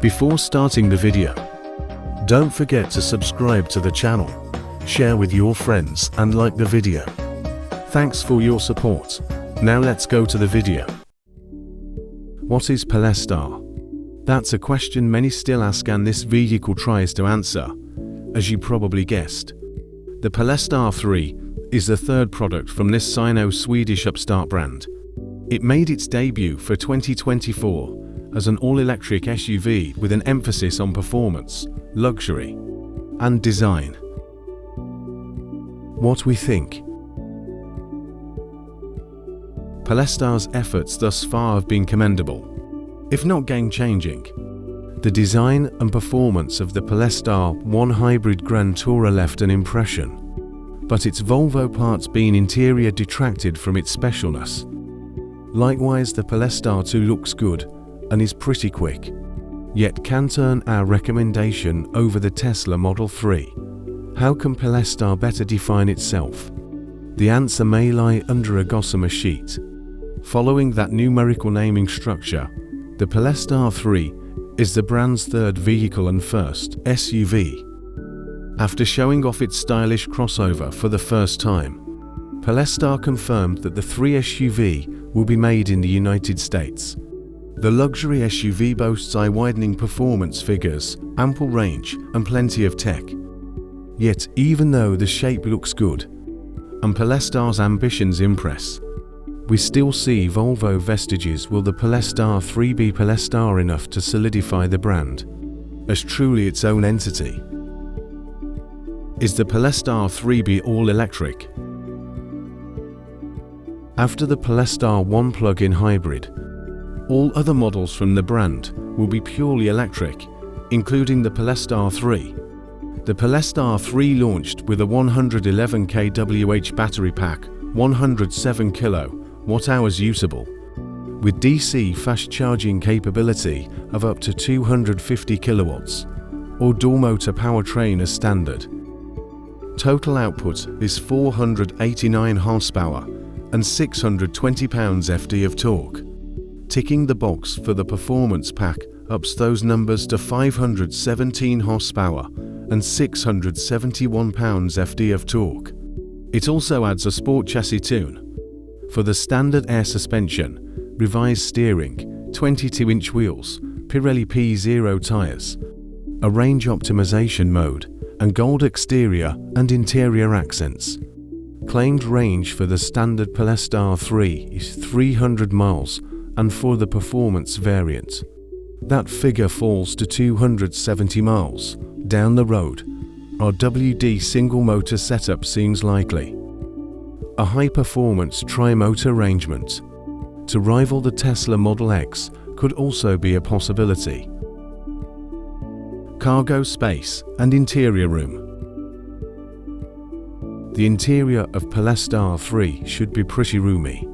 Before starting the video, don't forget to subscribe to the channel, share with your friends and like the video. Thanks for your support. Now let's go to the video. What is Polestar? That's a question many still ask and this vehicle tries to answer. As you probably guessed, the Polestar 3 is the third product from this Sino-Swedish upstart brand. It made its debut for 2024 as an all-electric SUV with an emphasis on performance, luxury, and design. What we think? Polestar's efforts thus far have been commendable, if not game-changing. The design and performance of the Polestar 1 Hybrid Grand Tourer left an impression, but its Volvo parts being interior detracted from its specialness. Likewise, the Polestar 2 looks good and is pretty quick, yet can turn our recommendation over the Tesla Model 3. How can Polestar better define itself? The answer may lie under a gossamer sheet. Following that numerical naming structure, the Polestar 3 is the brand's third vehicle and first SUV. After showing off its stylish crossover for the first time, Polestar confirmed that the 3 SUV will be made in the United States. The luxury SUV boasts eye-widening performance figures, ample range, and plenty of tech. Yet, even though the shape looks good, and Polestar's ambitions impress, we still see Volvo vestiges. Will the Polestar 3 be Polestar enough to solidify the brand as truly its own entity? Is the Polestar 3B all-electric? After the Polestar 1 plug-in hybrid, all other models from the brand will be purely electric, including the Polestar 3. The Polestar 3 launched with a 111 kWh battery pack, 107 kWh usable, with DC fast charging capability of up to 250 kilowatts, or dual motor powertrain as standard. Total output is 489 horsepower and 620 pounds-ft of torque. Ticking the box for the performance pack ups those numbers to 517 horsepower and 671 pounds-ft of torque. It also adds a sport chassis tune for the standard air suspension, revised steering, 22-inch wheels, Pirelli P0 tires, a range optimization mode, and gold exterior and interior accents. Claimed range for the standard Polestar 3 is 300 miles, and for the performance variant, that figure falls to 270 miles. Down the road, our WD single motor setup seems likely. A high-performance tri-motor arrangement to rival the Tesla Model X could also be a possibility. Cargo space and interior room. The interior of Polestar 3 should be pretty roomy.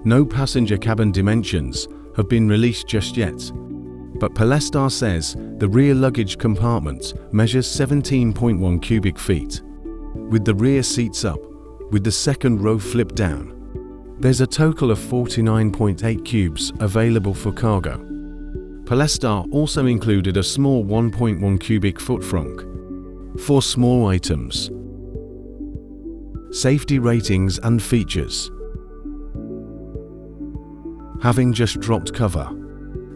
No passenger cabin dimensions have been released just yet, but Polestar says the rear luggage compartment measures 17.1 cubic feet, with the rear seats up, with the second row flipped down. There's a total of 49.8 cubes available for cargo. Polestar also included a small 1.1 cubic foot trunk for small items. Safety ratings and features. Having just dropped cover,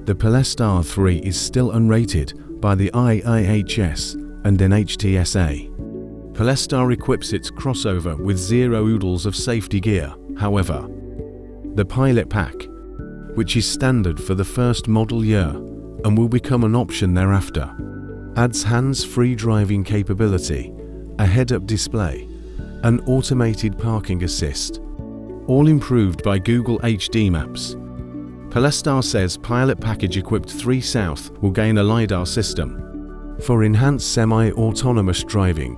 the Polestar 3 is still unrated by the IIHS and NHTSA. Polestar equips its crossover with 0 oodles of safety gear. However, the Pilot Pack, which is standard for the first model year and will become an option thereafter, adds hands-free driving capability, a head-up display, and automated parking assist, all improved by Google HD Maps. Polestar says Pilot Package-equipped 3 South will gain a LiDAR system for enhanced semi-autonomous driving.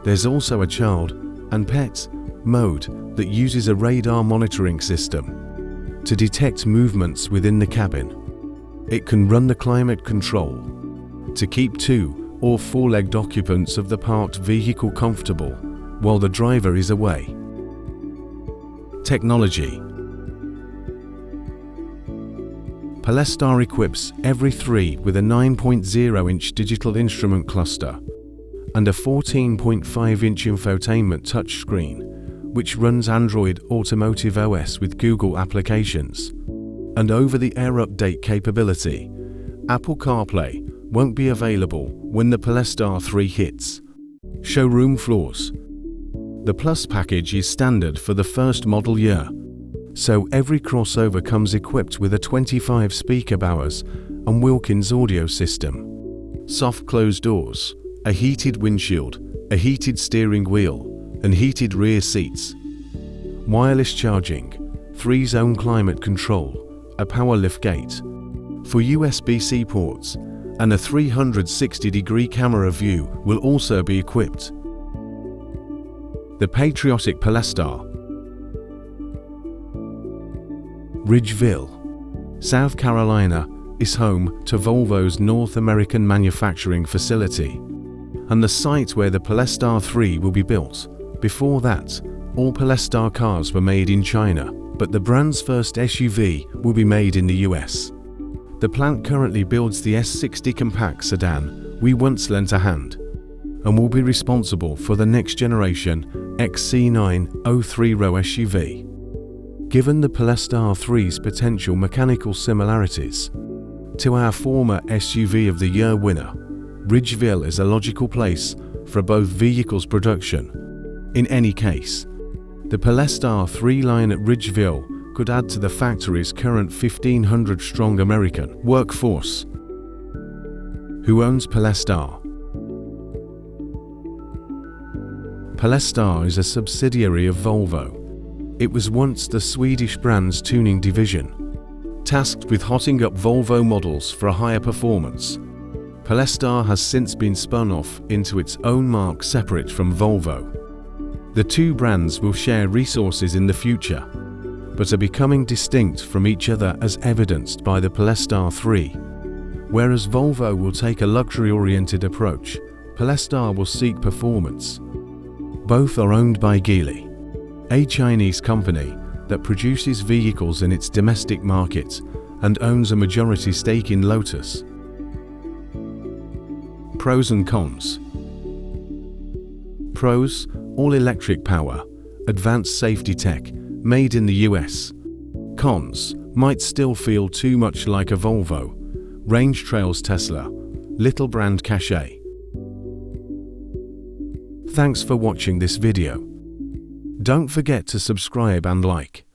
There's also a child and pet mode that uses a radar monitoring system to detect movements within the cabin. It can run the climate control to keep 2 or 4-legged occupants of the parked vehicle comfortable while the driver is away. Technology. Polestar equips every 3 with a 9.0-inch digital instrument cluster and a 14.5-inch infotainment touchscreen, which runs Android Automotive OS with Google applications, and over-the-air update capability. Apple CarPlay won't be available when the Polestar 3 hits showroom floors. The Plus package is standard for the first model year, so every crossover comes equipped with a 25 speaker Bowers and Wilkins audio system, soft closed doors, a heated windshield, a heated steering wheel, and heated rear seats, wireless charging, 3-zone climate control, a power liftgate for USB-C ports, and a 360-degree camera view will also be equipped. The Patriotic Polestar. Ridgeville, South Carolina is home to Volvo's North American manufacturing facility and the site where the Polestar 3 will be built. Before that, all Polestar cars were made in China, but the brand's first SUV will be made in the US. The plant currently builds the S60 compact sedan we once lent a hand, and will be responsible for the next generation XC9 03-row SUV. Given the Polestar 3's potential mechanical similarities to our former SUV of the Year winner, Ridgeville is a logical place for both vehicles' production. In any case, the Polestar 3 line at Ridgeville could add to the factory's current 1,500-strong American workforce. Who owns Polestar? Polestar is a subsidiary of Volvo. It was once the Swedish brand's tuning division, tasked with hotting up Volvo models for a higher performance. Polestar has since been spun off into its own mark separate from Volvo. The two brands will share resources in the future, but are becoming distinct from each other as evidenced by the Polestar 3. Whereas Volvo will take a luxury-oriented approach, Polestar will seek performance. Both are owned by Geely, a Chinese company that produces vehicles in its domestic market and owns a majority stake in Lotus. Pros and cons. Pros: all-electric power, advanced safety tech, made in the US. Cons: might still feel too much like a Volvo. Range trails Tesla, little brand cachet. Thanks for watching this video. Don't forget to subscribe and like.